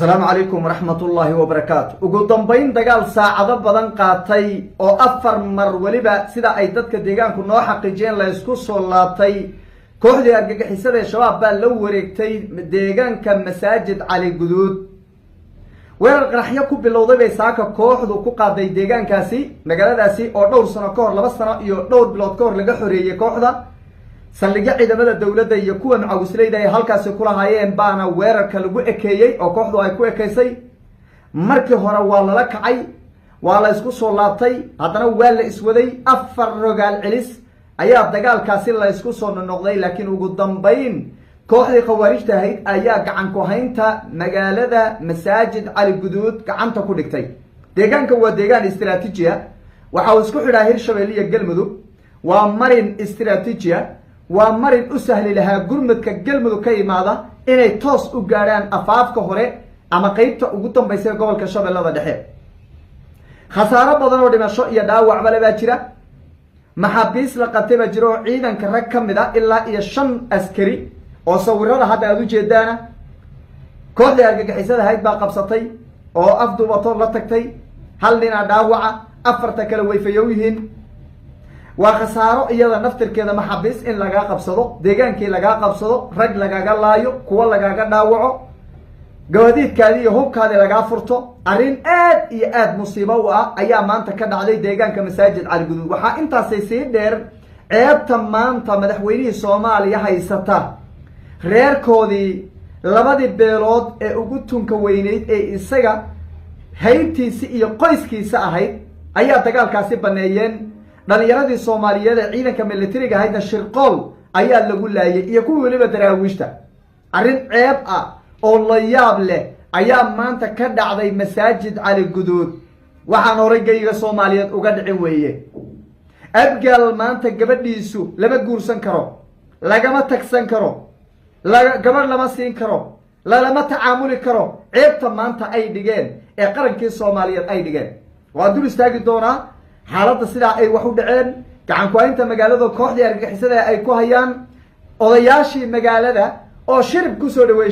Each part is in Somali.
السلام عليكم ورحمة الله وبركاته وقدام بين دجال ساعة بدن قاتي أو أفر مر ولبا سدا أي دتك ديجان كنا حقيقين لا يسكوس صلاتي كهدي أرجع حساب الشباب بلو وريكتي ديجان كمساجد على الجدود وراح يكون بالوضع بيساك كهد وكقاضي ديجان كاسي مجال داسي أو دور سنة كور لبس سنة دور بلاد كور لقى حرية كهذا سلجع إذا بدأ الدولة ده يكون مع وسيلة ده هالكاس كلها هاي بانا وير كلبو إكيي أو كحدو أيكو إكيسي مركي هرا ولا لك عي ولا يسكو صلاتي هذا ولا إسودي أفر رجال عليس أياب دجال كاسيل لا يسكو صون النقضي لكن وقدام بين كحدي خوارج تهيد أياك عن كهينتا مجال ده مساجد على الجدود كعنتا كودكتي ديجان كوا ديجان استراتيجية وحاوسكو حدا هيرشبيلية جلمدو ومرين استراتيجية ومرن أسهل لها جرمك كجلمدو كيمادا إني توس وجاران أفاف كهرة أما قيبت وقطن بيصير قبل كشاب الله ضحية خسارة بدن ودي مشروع يداو عمل باكرة محابيس لقتي بجرو عيدا كركم مدا إلا يشن أسكري وصورنا هذا أدو جدانا كل يرجع حساب هاي باقي بسطي أو أفضل بطور لا تكتي هل لنا داوعة أفرتك لو في يومهن وخسارة إيادا نفتر كذا محبس إن لقا قبصدو ديجان كي لقا قبصدو رج لقا قلايو كوا لقا قداوعو قواديد كادي يهوب كادي لقا فرطو أرين آد مصيبة وآ أيام ما أنت كد علي ديجان كمساجد على الجدود وحا إنتا سيسيد دير عيب تمانتا مدحويني سوماليا هايستا غير كودي لبادي بيلود اقودتون كوينيد إساقا هايبتيسي إيا قويسكيسا أهيد أيا تقال كاسي بانيين dhalinyaradi Soomaaliyeed ee ciidanka militariga hayda shirqool ayaa lagu laayay iyo kuwa waliba daraawiishta arin ceeb ah oo la yaab leh ayaa maanta ka dhacday masaajid cali guduud waxaan horeyga Soomaaliyeed uga dhicin weeye abgal maanta gabadhiisu lama guursan karo lagama tagsan karo gabadh lama siin karo lama tacaamuli karo ceebta maanta ay dhigeen ee qarankii Soomaaliyeed ay dhigeen waa dul istaagi doonaa حالات السلاح أي واحد عين كعن كوينتا مجالده كحد يرجع حسده أي كوهيان أضياشي مجالده أو شرب كسر وي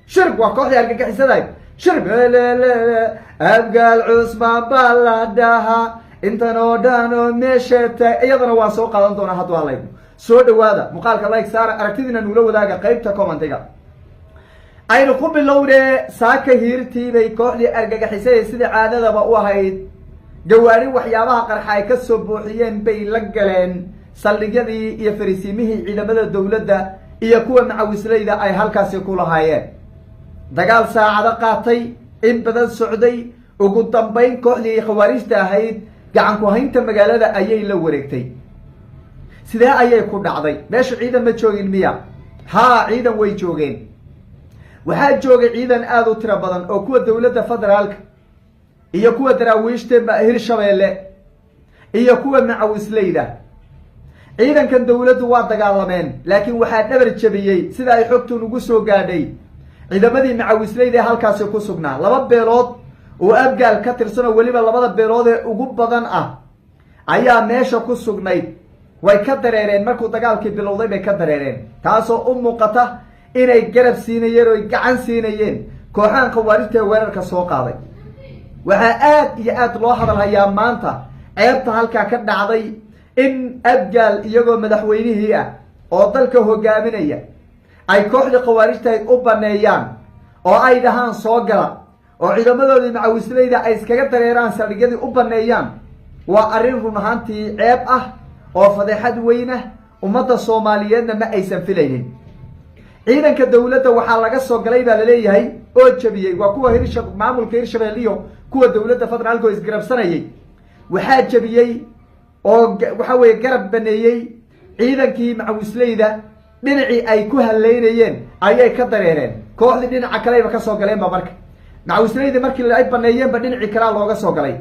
شرب وكحد يرجع حسده شرب لا أبقى العصبة بلدها أنت نودانو مشت أيضا واسوق على أنتنا هتو عليكم سود هذا مقالك الله يكسر أركيدنا نولو ذاك قيبتا كومنتيجا أي نقوم باللورة ساكة هيرتي بيكحد يرجع حسده سيد عادة بقوهايد جواري وحيابها قرحاي كسو بوحيين بي لقلين سالجدي iyo fariisiimihii ciidamada dawladda iyo kuwa macawisleyda ay halkaas ku lahaayeen dagaal saacado qaatay in badan socday ugu dambeyn kooxdii khawaarijta ahayd gacan ku haynta magaalada ayay la wareegtay sidee ayay ku dhacday meesha ciidan ma joogin miya ha ciidan way joogeen waxa joogay ciidan aad u tiro badan oo kuwa dawladda federaalka iyo kuwa daraawiishta Hirshabeelle iyo kuwa macawisleyda ciidankan dawladdu waa dagaalameen laakiin waxa dhabar jabiyay sida ay xogtu ugu soo gaadhay ciidamadii macawisleyda halkaas ku sugnaa laba beelood oo abgaal ka tirsan oo waliba labada beelood ee ugu badan ah ayaa meesha ku sugnayd way ka dareereen markuu dagaalkii bilowday bay ka dareereen taasoo u muuqata inay garab siinayeen oo gacan siinayeen kooxan khawaarijta weerarka soo qaaday waxa aad loo hadalhayaa maanta ceebta halka ka dhacday in abgaal iyagoo madaxweynihii ah oo dalka hogaaminaya ay kooxda khawaarijta u baneeyaan oo ay dhahaan soo gala oo ciidamadoodii macawisleyda ay iskaga dareeraan saldhigyadii u baneeyaan waa arrin run ahaantii ceeb ah oo fadeexad weyn ah ummadda Soomaaliyeedna ma aysan filaynin ciidanka dawladda waxa laga soo galay baa la leeyahay oo jabiyay waa kuwa maamulka Hirshabeelle kuwa dawladda federaalka oo isgarabsanayay waxa jabiyay oo waxa weey garab baneeyay ciidankii macawisleyda dhinacii ay ku haleynayeen ayay ka dareereen kooxdii dhinaca kale ka soo galeen marka macawisleyda markii ay baneeyeen ba dhinacii kale looga soo galay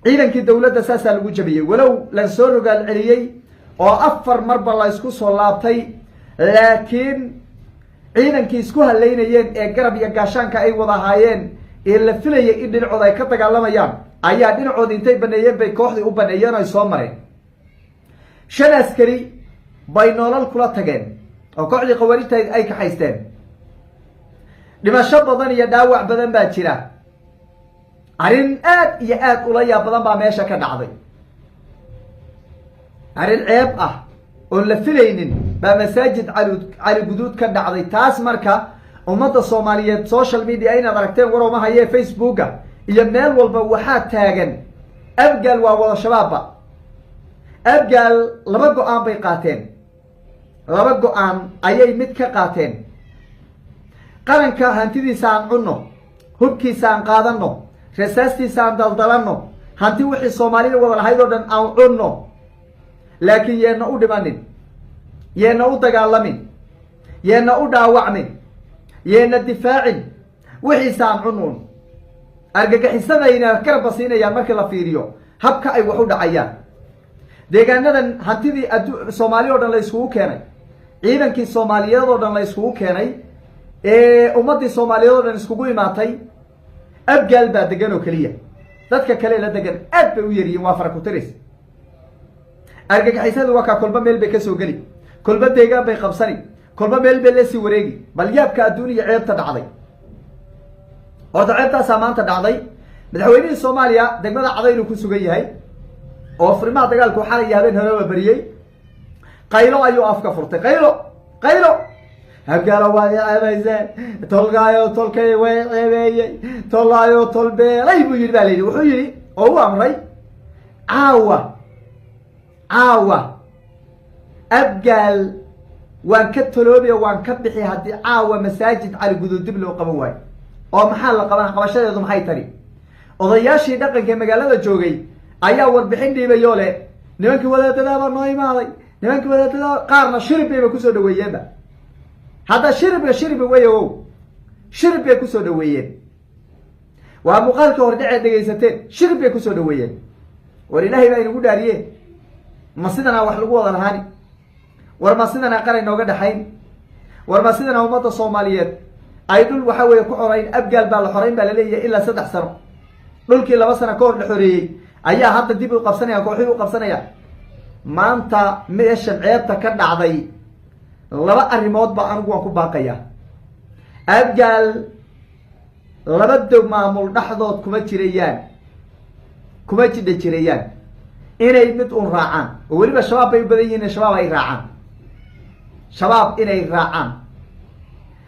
ciidankii dawladda saasa lagu jabiyay walow la soo rogaal celiyay oo afar marba la isku soo laabtay laakiin ciidankii isku haleynayeen ee garab iyo gaashaanka ay wada haayeen ee la filayay in dhinacooda ay ka dagaalamayaan ayaa dhinacooda intay baneeyeen bay kooxdii u baneeyeen ay soo mareen shan askari bay nolol kula tageen oo kooxdii khawaarijta ay ka haysteen dhimasho badan iyo dhaawac badan baa jira. arrin aad iyo aad ula yaab badan baa meesha ka dhacday. arrin ceeb ah oon la filaynin baa masaajid cali guduud ka dhacday. taas marka ummadda soomaaliyeed social media inaad aragteen warowma hayee facebooka iyo meel walba waxaa taagan abgaal waa wada shabaabba. abgaal laba go-aan bay qaateen. laba go-aan ayay mid ka qaateen. qaranka hantidiisa aan cunno, hubkiisa aan qaadanno, rasaastiisa aan daldalanno, hanti wixii soomaalida wada lahayd oo dhan aan cunno, laakiin yeena u dhimanin, yeena u dagaalamin, yeena u dhaawacmin, yeena difaacin, wixiisa aan cunun. argagixisadayna karba siinayaan markii la fiiriyo habka ay wax u dhacayaan. deegaanadan hantidii soomaali oo dhan la iskugu keenay, ciidankii soomaaliyeed oo dhan la iskugu keenay, ummaddii soomaaliyeed oo dhan iskugu imaatay. abgaal baa degan oo keliya, dadka kale la degan aad bay u yaryihiin, waa fara ku tiris. argagixisadu waa kaa kolba meel bay kasoo geli, kolba deegaan bay qabsani, kolba meel bay lasii wareegi. bal yaabka adduuniya ceebta dhacday. horta ceebtaasaa maanta dhacday. madaxweynihii soomaaliya degmada cadaylu ku sugan yahay oo furimaha dagaalku xalay habeen horeba bariyey. qaylo ayuu afka furtay. qaylo abgaalo waad ceebayseen, tolgaayo tolkay way ceebeeyey, tolaayo tolbeelay buu yidhi baa la yidhi. wuxuu yidhi oo u amray caawa abgaal waan ka toloobiya, waan ka bixi haddii caawa masaajid cali guduud dib loo qaban waayo. oo maxaa la qaban? qabashadeedu maxay tani? odayaashii dhaqanka magaalada joogay ayaa warbixin dhiibayoo leh nimankii wadaadadaabaa noo imaaday, nimankii wadaadadaaba. qaarna shirib bayba kusoo dhaweeyeenba. hadda shiribi wey ow, shirib bay kusoo dhaweeyeen. waa muuqaalkii hordhaceed dhegaysateen, shirib bay kusoo dhaweeyeen. war ilaahay baa inagu dhaariye, ma sidanaa wax lagu wada lahaani? war ma sidanaa qaran nooga dhaxayn? war ma sidanaa ummadda soomaaliyeed ay dhul waxa weeye ku xorayn? abgaal baa la xorayn baa laleeyahay ilaa 3 sano. dhulkii 2 sano ka hor la xoreeyey ayaa hadda dib u qabsanaya, kooxii u qabsanaya. maanta meeshan ceebta ka dhacday, laba arrimood baa anigu waan ku baaqaya. abgaal laba maamul dhexdood kuma jidha jirayaan inay mid un raacaan. oo weliba shabaab bay u badan yihiin, shabaab ay raacaan. shabaab inay raacaan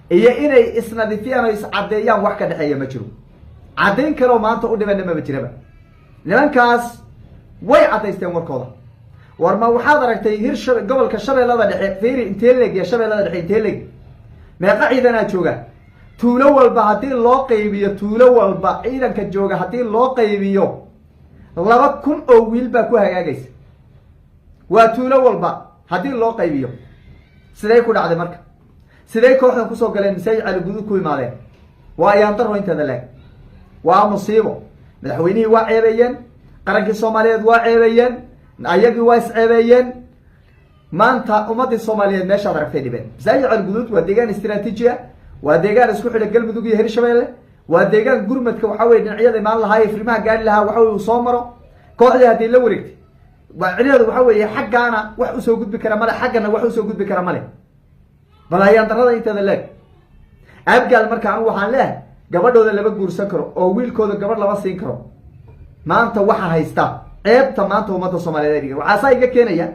iyo inay isnadifiyaan oo iscaddeeyaan wax ka dhexeeya ma jiro. caddayn kaloo maanta u dhibanna maba jiraba. nimankaas way caddaysteen warkooda. war ma waxaad aragtay gobolka shabeellada dhexe fiiri intee leeg iyo shabeellada dhexe intee leeg meeqa ciidanaa jooga? tuulo walba haddii loo qaybiyo, tuulo walba ciidanka jooga haddii loo qaybiyo 2,000 oo wiil baa ku hagaagaysa. waa tuulo walba haddii loo qaybiyo. siday ku dhacday marka? siday kooxdan kusoo galeen masaajid cali guduud ku imaadeen? waa ayaan daro inteeda leeg, waa musiibo. madaxweynihii waa ceebeeyeen, qarankii soomaaliyeed waa ceebeeyeen, ayagii waa isceebeeyeen. maanta ummadii soomaaliyeed meeshaad aragtay dhibeen. masaajid cali guduud waa deegaan istiraatiiji ah, waa deegaan isku xidha galmudug iyo hirshabeelle, waa deegaan gurmadka waxa weye dhinacyada imaan lahaa ee firimaha gaari lahaa waxa weye uu soo maro. kooxdii haddii la wareegtay cinadeedu waxa weeye xaggaana wax usoo gudbi kara male, xaggana wax usoo gudbi kara male. bal hayaan darada inteeda leeg. abgaal marka anigu waxaan leehay gabadhooda lama guursan karo oo wiilkooda gabadh lama siin karo. maanta waxa haysta ceebta maanta ummadda soomaaliyeed ay dhigan. waxaasaa iga keenaya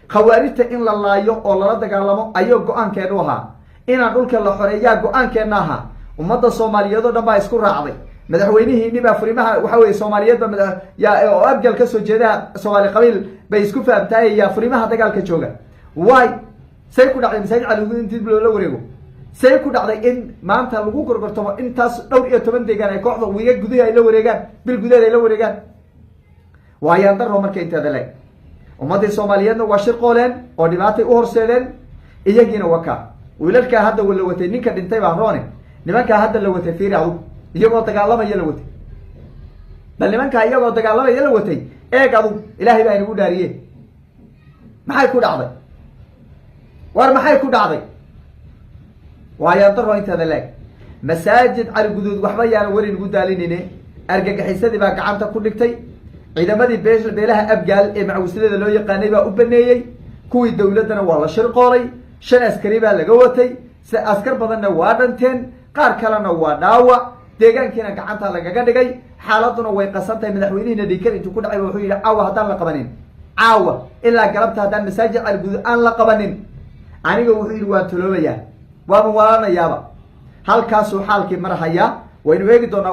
khawaarijta in la laayo oo lala dagaalamo ayuu go-aankeenu ahaa. inaan dhulka la xoreeyaa go-aankeenna ahaa. ummadda soomaaliyeed oo dhan baa isku raacday. madaxweynihiini baa furimaha waxa weye soomaaliyeed oo abgaal kasoo jeedaha soomaali qabiil bay isku fahamtaayaya furimaha dagaalka jooga. waay say ku dhacday masaajid cali guduud in dib loola wareego? say ku dhacday in maanta lagu gorgortamo intaas dhowr iyo 10 deegaan ay kooxda wiiga gudaha ay la wareegaan, bil gudaheed ay la wareegaan? waa ayaan daro marka inteeda leeg. ummaddii soomaaliyeedna waa shirqooleen oo dhibaatay u horseedeen. iyagiina waka wiilalkaa hadda la watay, ninka dhintay baa roone, nimankaa hadda la watay fiiri adug iyagoo dagaalamaya la watay. bal nimankaa iyagoo dagaalamaya la watay eeg adug, ilaahay baa inagu dhaariye. maxay ku dhacday? war maxay ku dhacday? waa ayaan daro inteeda leeg. masaajid cali guduud waxba yaana weli nagu daalinine. argagixisadii baa gacanta ku dhigtay. ciidamadii beelaha abgaal ee macawisadeeda loo yaqaanay baa u baneeyey. kuwii dowladdana waa la shirqoolay. 5 askari baa laga watay. askar badanna waa dhanteen. qaar kalena waa dhaawac deegaankiina gacanta lagaga dhigay xaaladuna way qasan tahay madaxweynihiina dhiikar intuu ku dhacay wuxuu yidhi caawa haddaan la qabanin caawa ilaa galabta haddaan masaajid caliguud aan la qabanin aniga wuxuu yidhi waan toloobayaa waaban walaanayaaba halkaasuu xaalkii marhayaa waynu eegi doonaa